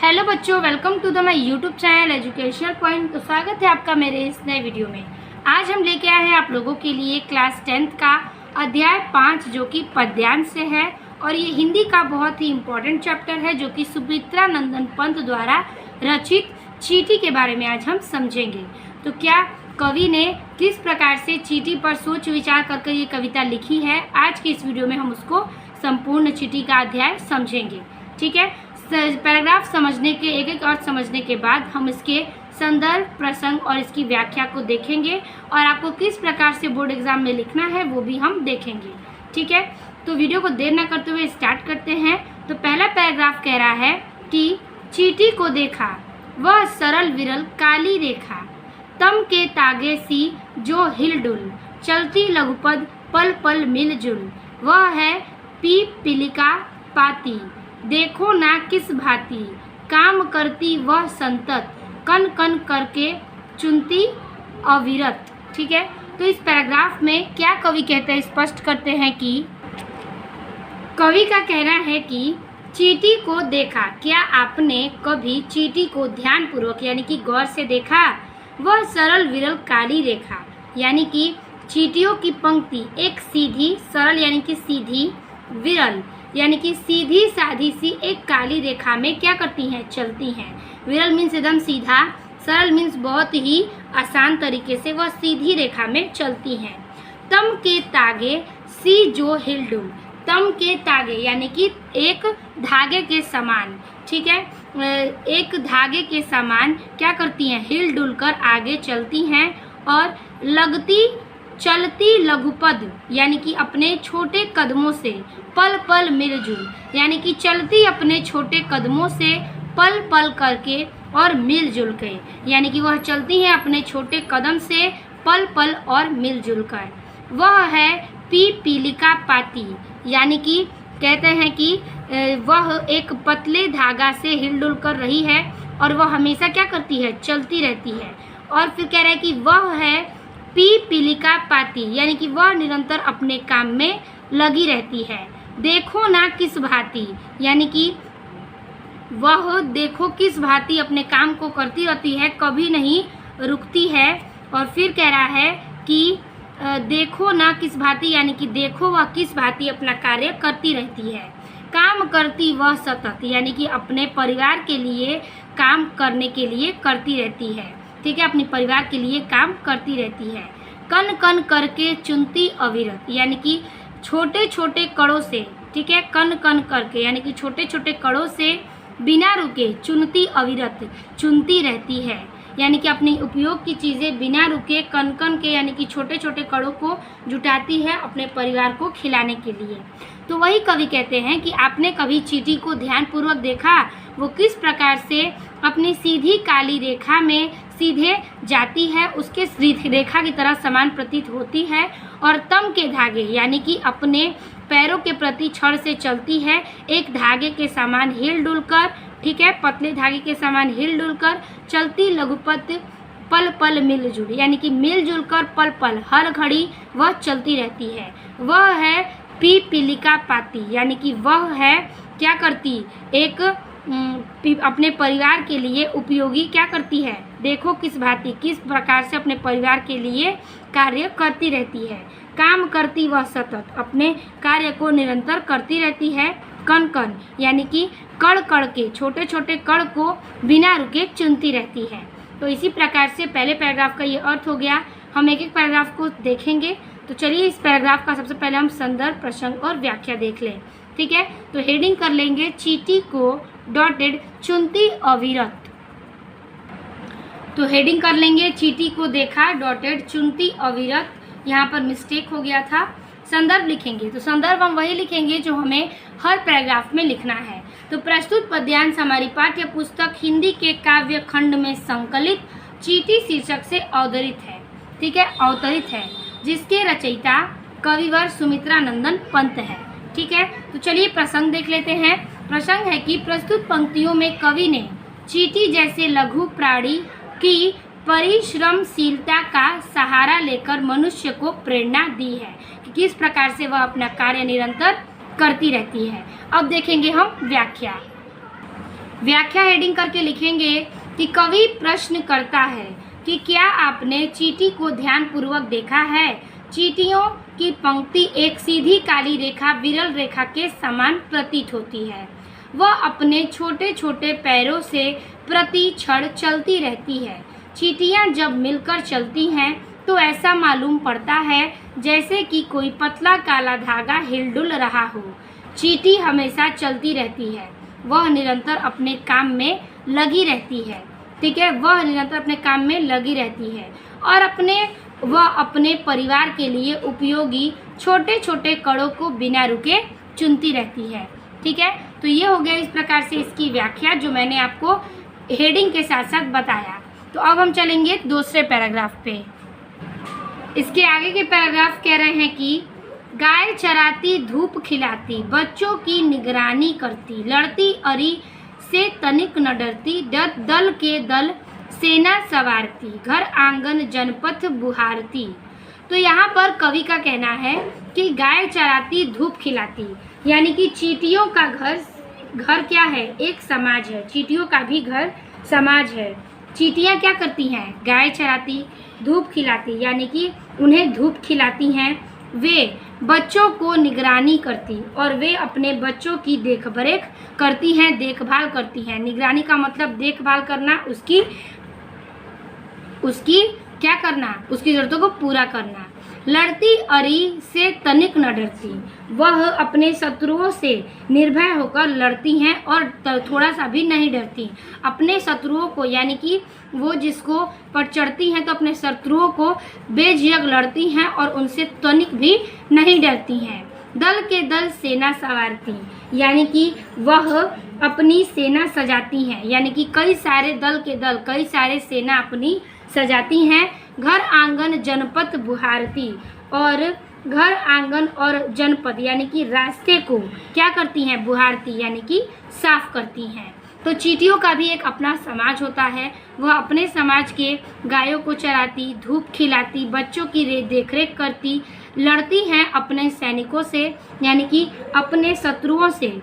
Hello बच्चों, welcome to the my YouTube channel educational point. तो स्वागत है आपका मेरे इस नए वीडियो में। आज हम लेके आए हैं आप लोगों के लिए क्लास 10th का अध्याय 5 जो कि पद्यांश से है और ये हिंदी का बहुत ही इम्पोर्टेंट चैप्टर है जो कि सुमित्रा नंदन पंत द्वारा रचित चींटी के बारे में आज हम समझेंगे। तो क्या कवि ने किस प्रकार से चींटी पर सोच विचार करके ये कविता लिखी है, आज की इस वीडियो में हम उसको संपूर्ण चींटी का अध्याय समझेंगे। ठीक है, पैराग्राफ समझने के एक एक अर्थ समझने के बाद हम इसके संदर्भ, प्रसंग और इसकी व्याख्या को देखेंगे और आपको किस प्रकार से बोर्ड एग्जाम में लिखना है वो भी हम देखेंगे। ठीक है, तो वीडियो को देर न करते हुए स्टार्ट करते हैं। तो पहला पैराग्राफ कह रहा है कि चींटी को देखा वह सरल विरल काली रेखा, तम के तागे सी जो हिलडुल, चलती लघुपद पल पल मिलजुल, वह है पीपीलिका पाती, देखो ना किस भांति, काम करती वह संतत, कन कन करके चुनती अविरत। ठीक है, तो इस पैराग्राफ में क्या कवि कहते हैं, स्पष्ट करते हैं कि कवि का कहना है कि चींटी को देखा। क्या आपने कभी चींटी को ध्यानपूर्वक यानी कि गौर से देखा? वह सरल विरल काली रेखा यानी कि चींटियों की पंक्ति एक सीधी, सरल यानी कि सीधी, विरल यानी कि सीधी साधी सी एक काली रेखा में क्या करती हैं, चलती हैं। विरल मीन्स एकदम सीधा, सरल मीन्स बहुत ही आसान तरीके से वह सीधी रेखा में चलती हैं। तम के तागे सी जो हिलडुल, तम के तागे यानी कि एक धागे के समान। ठीक है, एक धागे के समान क्या करती हैं, हिलडुल कर आगे चलती हैं और लगती चलती लघुपद यानी कि अपने छोटे कदमों से, पल पल मिलजुल यानी कि चलती अपने छोटे कदमों से पल पल करके और मिलजुल के यानी कि वह चलती हैं अपने छोटे कदम से पल पल और मिलजुल कर। वह है पीपीलिका पाती यानी कि कहते हैं कि वह एक पतले धागा से हिलडुल कर रही है और वह हमेशा क्या करती है, चलती रहती है। और फिर कह रहा है कि वह है पीपीलिका पाती यानी कि वह निरंतर अपने काम में लगी रहती है। देखो ना किस भांति यानी कि वह देखो किस भांति अपने काम को करती रहती है, कभी नहीं रुकती है। और फिर कह रहा है कि देखो ना किस भांति यानी कि देखो वह किस भांति अपना कार्य करती रहती है। काम करती वह सतत यानी कि अपने परिवार के लिए काम करने के लिए करती रहती है। ठीक है, अपने परिवार के लिए काम करती रहती है। कन कन करके चुनती अविरत यानी कि छोटे छोटे कड़ों से, ठीक है, कन कन करके यानी कि छोटे छोटे कड़ों से बिना रुके चुनती अविरत चुनती रहती है यानी कि अपने उपयोग की चीज़ें बिना रुके कन कन के यानी कि छोटे छोटे कड़ों को जुटाती है अपने परिवार को खिलाने के लिए। तो वही कवि कहते हैं कि आपने कभी चींटी को ध्यानपूर्वक देखा, वो किस प्रकार से अपनी सीधी काली रेखा में सीधे जाती है, उसके रेखा की तरह समान प्रतीत होती है और तम के धागे यानी कि अपने पैरों के प्रति छड़ से चलती है, एक धागे के समान हिलडुल कर, ठीक है, पतले धागे के समान हिलडुल कर चलती लघुपद पल पल मिलजुल यानी कि मिलजुल कर पल पल हर घड़ी वह चलती रहती है। वह है पीपीलिका पाती यानी कि वह है क्या करती, एक अपने परिवार के लिए उपयोगी क्या करती है, देखो किस भांति किस प्रकार से अपने परिवार के लिए कार्य करती रहती है। काम करती वह सतत अपने कार्य को निरंतर करती रहती है। कण कण यानी कि कण कण के छोटे छोटे कण को बिना रुके चुनती रहती है। तो इसी प्रकार से पहले पैराग्राफ का ये अर्थ हो गया। हम एक एक पैराग्राफ को देखेंगे। तो चलिए इस पैराग्राफ का सबसे पहले हम संदर्भ, प्रसंग और व्याख्या देख लें। ठीक है, तो हेडिंग कर लेंगे चींटी को डॉटेड चुनती अविरत। तो हेडिंग कर लेंगे चींटी को देखा डॉटेड चुनती अविरत, यहाँ पर मिस्टेक हो गया था। संदर्भ लिखेंगे तो संदर्भ हम वही लिखेंगे जो हमें हर पैराग्राफ में लिखना है। तो प्रस्तुत पद्यांश हमारी पाठ्य पुस्तक हिंदी के काव्य खंड में संकलित चींटी शीर्षक से अवतरित है। ठीक है, अवतरित है, जिसके रचयिता कविवर सुमित्रा नंदन पंत है। ठीक है, तो चलिए प्रसंग देख लेते हैं। प्रसंग है कि प्रस्तुत पंक्तियों में कवि ने चींटी जैसे लघु प्राणी की परिश्रमशीलता का सहारा लेकर मनुष्य को प्रेरणा दी है कि किस प्रकार से वह अपना कार्य निरंतर करती रहती है। अब देखेंगे हम व्याख्या। व्याख्या हेडिंग करके लिखेंगे कि कवि प्रश्न करता है कि क्या आपने चींटी को ध्यानपूर्वक देखा है। चींटियों की पंक्ति एक सीधी काली रेखा विरल रेखा के समान प्रतीत होती है। वह अपने छोटे छोटे पैरों से प्रति क्षण चलती रहती है। चींटियां जब मिलकर चलती हैं तो ऐसा मालूम पड़ता है जैसे कि कोई पतला काला धागा हिलडुल रहा हो। चींटी हमेशा चलती रहती है। वह निरंतर अपने काम में लगी रहती है। ठीक है, वह निरंतर अपने काम में लगी रहती है और वह अपने परिवार के लिए उपयोगी छोटे छोटे कणों को बिना रुके चुनती रहती है। ठीक है, तो ये हो गया इस प्रकार से इसकी व्याख्या जो मैंने आपको हेडिंग के साथ साथ बताया। तो अब हम चलेंगे दूसरे पैराग्राफ पे। इसके आगे के पैराग्राफ कह रहे हैं कि गाय चराती धूप खिलाती बच्चों की निगरानी करती लड़ती अरी से तनिक न डरती दल के दल सेना सवारती घर आंगन जनपथ बुहारती। तो यहाँ पर कवि का कहना है कि गाय चराती धूप खिलाती, यानी कि चींटियों का घर क्या है, एक समाज है। चींटियों का भी घर समाज है। चींटियाँ क्या करती हैं, गाय चराती धूप खिलाती, यानी कि उन्हें धूप खिलाती हैं। वे बच्चों को निगरानी करती और वे अपने बच्चों की देखरेख करती हैं, देखभाल करती हैं। निगरानी का मतलब देखभाल करना, उसकी क्या करना, उसकी ज़रूरतों को पूरा करना। लड़ती अरी से तनिक न डरती, वह अपने शत्रुओं से निर्भय होकर लड़ती हैं और थोड़ा सा भी नहीं डरती। अपने शत्रुओं को, यानी कि वो जिसको पर चढ़ती हैं तो अपने शत्रुओं को बेझिझक लड़ती हैं और उनसे तनिक भी नहीं डरती हैं। दल के दल सेना सवारती, यानी कि वह अपनी सेना सजाती हैं, यानी कि कई सारे दल के दल कई सारे सेना अपनी सजाती हैं। घर आंगन जनपद बुहारती, और घर आंगन और जनपद यानी कि रास्ते को क्या करती हैं, बुहारती, यानी कि साफ करती हैं। तो चींटियों का भी एक अपना समाज होता है। वह अपने समाज के गायों को चराती, धूप खिलाती, बच्चों की देखरेख करती, लड़ती हैं अपने सैनिकों से, यानी कि अपने शत्रुओं से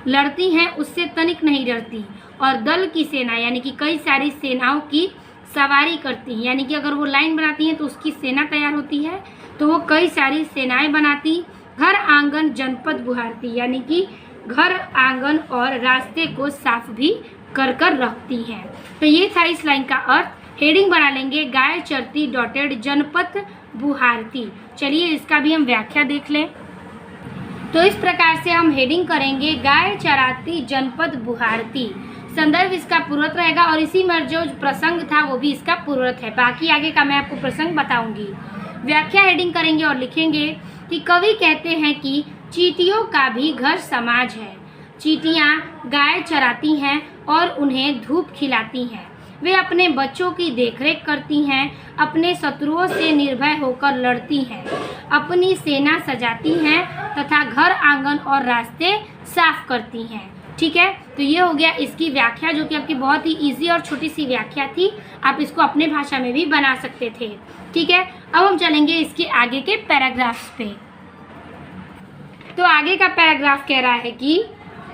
लड़ती हैं, उससे तनिक नहीं डरती। और दल की सेना, यानी कि कई सारी सेनाओं की सवारी करती हैं, यानी कि अगर वो लाइन बनाती हैं तो उसकी सेना तैयार होती है, तो वो कई सारी सेनाएं बनाती। घर आंगन जनपद बुहारती, यानी कि घर आंगन और रास्ते को साफ भी कर रखती हैं। तो ये था इस लाइन का अर्थ। हेडिंग बना लेंगे गाय चरती डॉटेड जनपद बुहारती। चलिए इसका भी हम व्याख्या देख लें। तो इस प्रकार से हम हेडिंग करेंगे गाय चराती जनपद बुहारती। संदर्भ इसका पूर्वत रहेगा और इसी में जो प्रसंग था वो भी इसका पूर्वत है। बाकी आगे का मैं आपको प्रसंग बताऊंगी। व्याख्या हेडिंग करेंगे और लिखेंगे कि कवि कहते हैं कि चींटियों का भी घर समाज है। चींटियां गाय चराती हैं और उन्हें धूप खिलाती हैं। वे अपने बच्चों की देखरेख करती हैं, अपने शत्रुओं से निर्भय होकर लड़ती हैं, अपनी सेना सजाती हैं तथा घर आंगन और रास्ते साफ करती हैं। ठीक है, तो ये हो गया इसकी व्याख्या, जो कि आपकी बहुत ही इजी और छोटी सी व्याख्या थी। आप इसको अपने भाषा में भी बना सकते थे। ठीक है, अब हम चलेंगे इसके आगे के पैराग्राफ्स पे। तो आगे का पैराग्राफ कह रहा है कि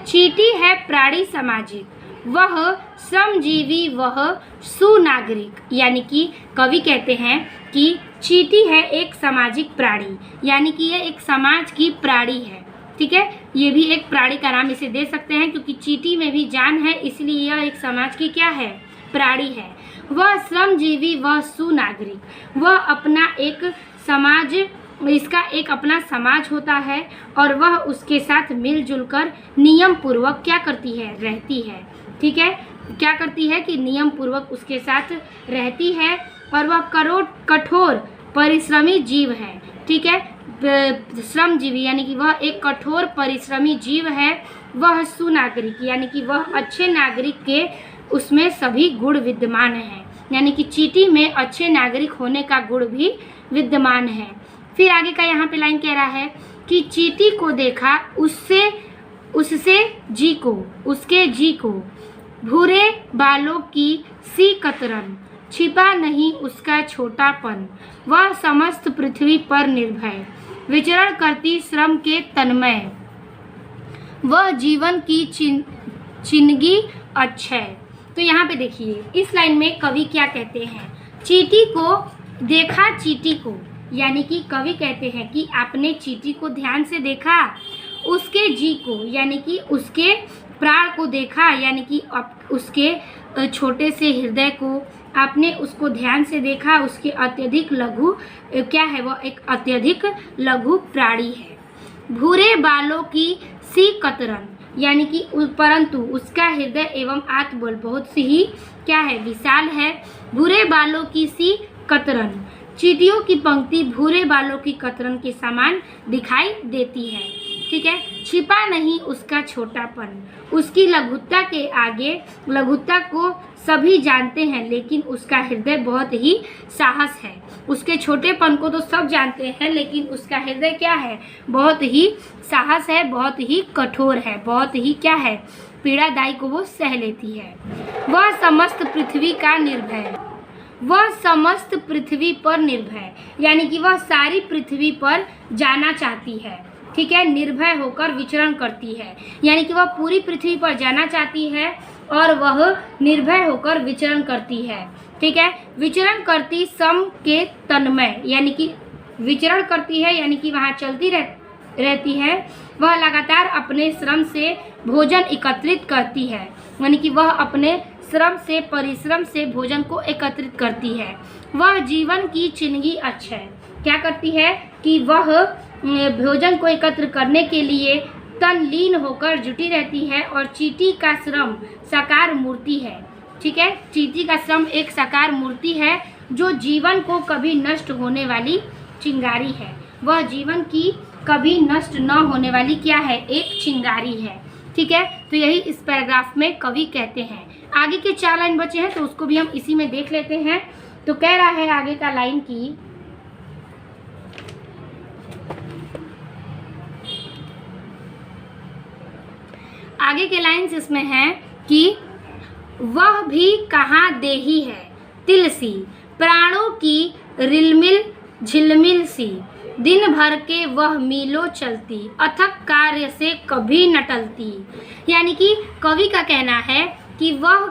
चींटी है प्राणी सामाजिक, वह श्रमजीवी, वह सुनागरिक। यानी कि कवि कहते हैं कि चींटी है एक सामाजिक प्राणी, यानी कि ये एक समाज की प्राणी है। ठीक है, ये भी एक प्राणी का नाम इसे दे सकते हैं क्योंकि चींटी में भी जान है, इसलिए यह एक समाज की क्या है, प्राणी है। वह श्रमजीवी, वह सुनागरिक, वह अपना एक समाज, इसका एक अपना समाज होता है और वह उसके साथ मिलजुल कर नियम पूर्वक क्या करती है, रहती है। ठीक है, क्या करती है कि नियम पूर्वक उसके साथ रहती है और वह कठोर परिश्रमी जीव है। ठीक है, श्रमजीवी यानी कि वह एक कठोर परिश्रमी जीव है। वह सुनागरिक यानी कि वह अच्छे नागरिक के उसमें सभी गुण विद्यमान हैं, यानी कि चींटी में अच्छे नागरिक होने का गुण भी विद्यमान है। फिर आगे का यहाँ पे लाइन कह रहा है कि चींटी को देखा उससे जी को भूरे बालों की सी कतरन, छिपा नहीं उसका छोटापन, वह समस्त पृथ्वी पर निर्भय, विचरण करती श्रम के तन्मय, वह जीवन की चिनगी अक्षय। तो यहाँ पे देखिए इस लाइन में कवि क्या कहते हैं, चींटी को देखा चींटी को, यानी कि कवि कहते हैं कि आपने चींटी को ध्यान से देखा, उसके जी को यानी कि उसके प्राण को देखा, यानी कि उसके छोटे से हृदय को आपने उसको ध्यान से देखा, उसके अत्यधिक लघु क्या है, वह एक अत्यधिक लघु प्राणी है। भूरे बालों की सी कतरन, यानी कि परंतु उसका हृदय एवं आत्मबल बहुत सी ही क्या है, विशाल है। भूरे बालों की सी कतरन, चींटियों की पंक्ति भूरे बालों की कतरन के समान दिखाई देती है। ठीक है, छिपा नहीं उसका छोटापन, उसकी लघुता के आगे, लघुता को सभी जानते हैं लेकिन उसका हृदय बहुत ही साहस है। उसके छोटेपन को तो सब जानते हैं लेकिन उसका हृदय क्या है, बहुत ही साहस है, बहुत ही कठोर है, बहुत ही क्या है, पीड़ादायी को वो सह लेती है। वह समस्त पृथ्वी का निर्भय, वह समस्त पृथ्वी पर निर्भय, यानी कि वह सारी पृथ्वी पर जाना चाहती है। ठीक है, निर्भय होकर विचरण करती है, यानी कि वह पूरी पृथ्वी पर जाना चाहती है और वह निर्भय होकर विचरण करती है। ठीक है, विचरण करती सम के तन्मय, यानी कि विचरण करती है यानी कि वहाँ चलती रहती है। वह लगातार अपने श्रम से भोजन एकत्रित करती है, यानी कि वह अपने श्रम से, परिश्रम से भोजन को एकत्रित करती है। वह जीवन की चिन्हगी अक्षय, क्या करती है कि वह भोजन को एकत्र करने के लिए तल्लीन होकर जुटी रहती है। और चींटी का श्रम साकार मूर्ति है। ठीक है, चींटी का श्रम एक साकार मूर्ति है जो जीवन को कभी नष्ट होने वाली चिंगारी है। वह जीवन की कभी नष्ट न होने वाली क्या है, एक चिंगारी है। ठीक है, तो यही इस पैराग्राफ में कवि कहते हैं। आगे के 4 लाइन बचे हैं तो उसको भी हम इसी में देख लेते हैं। तो कह रहा है आगे का लाइन की, आगे के लाइन्स इसमें है कि वह भी कहाँ देही है तिलसी, प्राणों की रिलमिल झिलमिल सी, दिन भर के वह मीलों चलती, अथक कार्य से कभी न टलती। यानी कि कवि का कहना है कि वह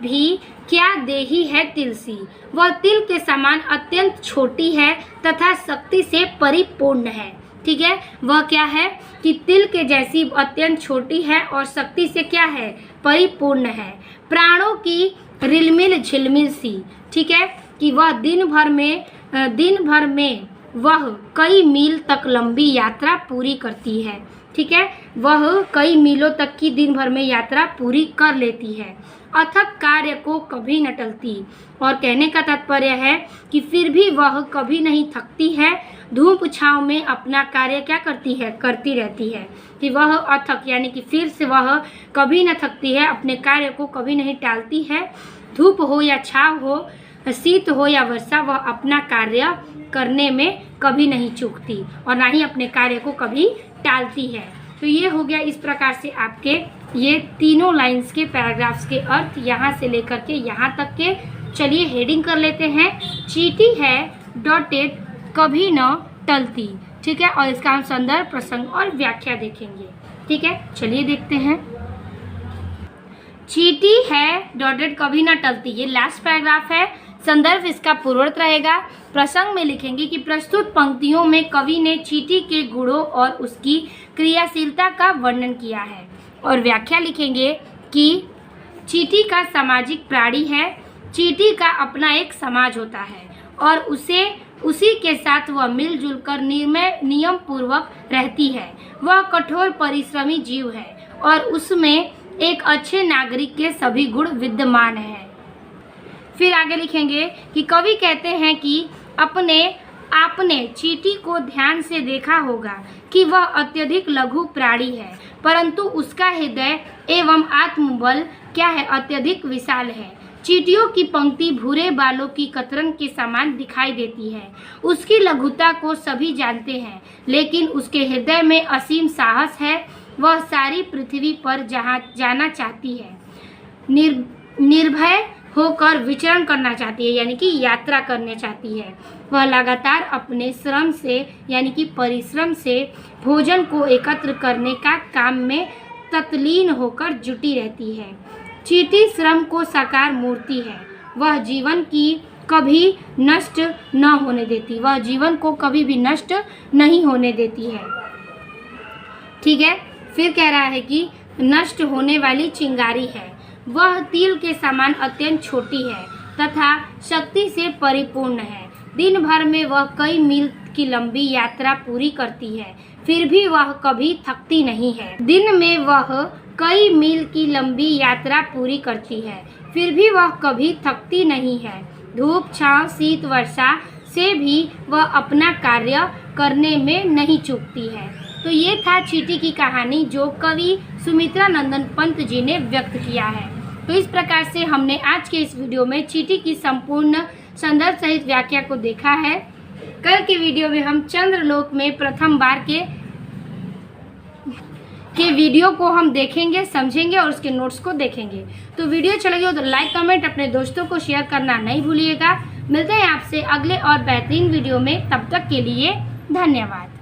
भी क्या देही है तिलसी, वह तिल के समान अत्यंत छोटी है तथा शक्ति से परिपूर्ण है। ठीक है, वह क्या है कि तिल के जैसी अत्यंत छोटी है और शक्ति से क्या है, परिपूर्ण है। प्राणों की रिलमिल झिलमिल सी, ठीक है, कि वह दिन भर में वह कई मील तक लंबी यात्रा पूरी करती है। ठीक है, वह कई मीलों तक की दिन भर में यात्रा पूरी कर लेती है। अथक कार्य को कभी न टलती, और कहने का तात्पर्य है कि फिर भी वह कभी नहीं थकती है। धूप छांव में अपना कार्य क्या करती है, करती रहती है। कि वह अथक यानी कि फिर से वह कभी न थकती है, अपने कार्य को कभी नहीं टालती है। धूप हो या छांव हो, शीत हो या वर्षा, वह अपना कार्य करने में कभी नहीं चूकती और ना ही अपने कार्य को कभी टालती है। तो ये हो गया इस प्रकार से आपके ये तीनों लाइंस के पैराग्राफ्स के अर्थ यहाँ से लेकर के यहाँ तक के। चलिए हेडिंग कर लेते हैं। चींटी है डॉटेड कभी न टलती। ठीक है, और इसका हम संदर्भ, प्रसंग और व्याख्या देखेंगे। ठीक है, चलिए देखते हैं। चींटी है डॉटेड कभी न टलती, ये लास्ट पैराग्राफ है। संदर्भ इसका पूर्ववर्त रहेगा। प्रसंग में लिखेंगे कि प्रस्तुत पंक्तियों में कवि ने चींटी के गुणों और उसकी क्रियाशीलता का वर्णन किया है। और व्याख्या लिखेंगे कि चींटी का सामाजिक प्राणी है। चींटी का अपना एक समाज होता है और उसी के साथ वह मिलजुल कर नियम पूर्वक रहती है। वह कठोर परिश्रमी जीव है और उसमें एक अच्छे नागरिक के सभी गुण विद्यमान हैं। फिर आगे लिखेंगे कि कवि कहते हैं कि आपने चींटी को ध्यान से देखा होगा कि वह अत्यधिक लघु प्राणी है, परंतु उसका हृदय एवं आत्मबल क्या है, अत्यधिक विशाल है। चींटियों की पंक्ति भूरे बालों की कतरन के समान दिखाई देती है। उसकी लघुता को सभी जानते हैं, लेकिन उसके हृदय में असीम साहस है। वह सारी पृथ्वी पर जाना चाहती है, निर्भय होकर विचरण करना चाहती है, यानी कि यात्रा करना चाहती है। वह लगातार अपने श्रम से यानी कि परिश्रम से भोजन को एकत्र करने का काम में तत्लीन होकर जुटी रहती है। चींटी श्रम को साकार मूर्ति है, वह जीवन की कभी नष्ट न होने देती, वह जीवन को कभी भी नष्ट नहीं होने देती है। ठीक है, फिर कह रहा है कि नष्ट होने वाली चिंगारी है, वह तिल के समान अत्यंत छोटी है तथा शक्ति से परिपूर्ण है। दिन भर में वह कई मील की लंबी यात्रा पूरी करती है, फिर भी वह कभी थकती नहीं है। दिन में वह कई मील की लंबी यात्रा पूरी करती है, फिर भी वह कभी थकती नहीं है। धूप, छांव, शीत, वर्षा से भी वह अपना कार्य करने में नहीं चूकती है। तो ये था चींटी की कहानी जो कवि सुमित्रा नंदन पंत जी ने व्यक्त किया है। तो इस प्रकार से हमने आज के इस वीडियो में चींटी की संपूर्ण संदर्भ सहित व्याख्या को देखा है। कल के वीडियो में हम चंद्रलोक में प्रथम बार के वीडियो को हम देखेंगे, समझेंगे और उसके नोट्स को देखेंगे। तो वीडियो अच्छा लगे हो तो लाइक, कमेंट, अपने दोस्तों को शेयर करना नहीं भूलिएगा। मिलते हैं आपसे अगले और बेहतरीन वीडियो में, तब तक के लिए धन्यवाद।